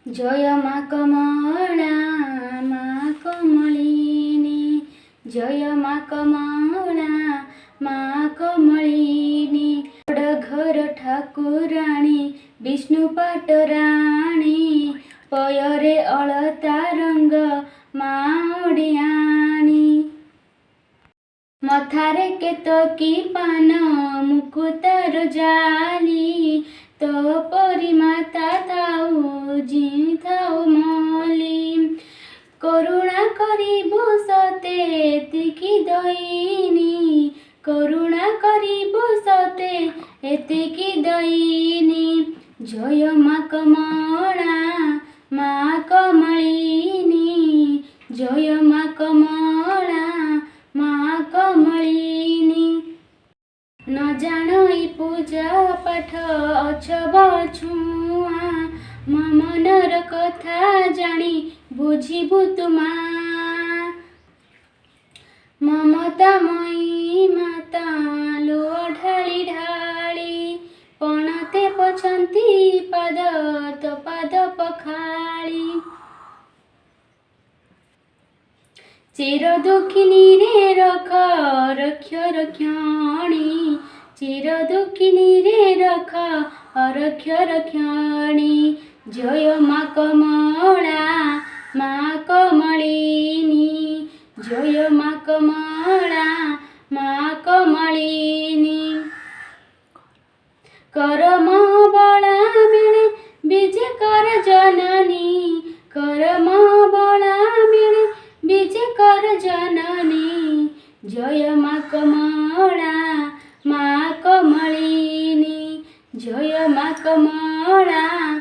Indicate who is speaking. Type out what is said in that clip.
Speaker 1: जय मा कमला मा कमलिनी, जय मा कमला मा कमलिनी। घर ठाकुराणी विष्णु पाटराणी, पयरे अलता रंग मा ओडियाणी। मथारे केतकी पान मुकुतार जाली, तो परी माता थाऊ जी थाऊ मली। करुणा करिबो सते एतिकी दयिनी, करुणा करिबो सते एतिकी दयिनी। जय मा कमला मा कमलिनी, जय मा कमला मा कमलिनी। न जाणई पूजा पाठ अछब छुआ, मा मनर कथा जानी बुझिबु तुमा। ममतामयी माता लुह ढाली ढाली, पणते पछंती पाद तो पाद पखाली। चिर दुखिनी रे रख रक्ष रक्षणी, चिर दुखिनी रे रख रक्ष रक्षणी। जय मा कमला मा कमलिनी, जय मा कमला मा कमलिनी। करम बला मिले बीजे कर जननी, करम बला मिले बीजे कर जननी। जय मा कमला मा कमलिनी, जय मा कमला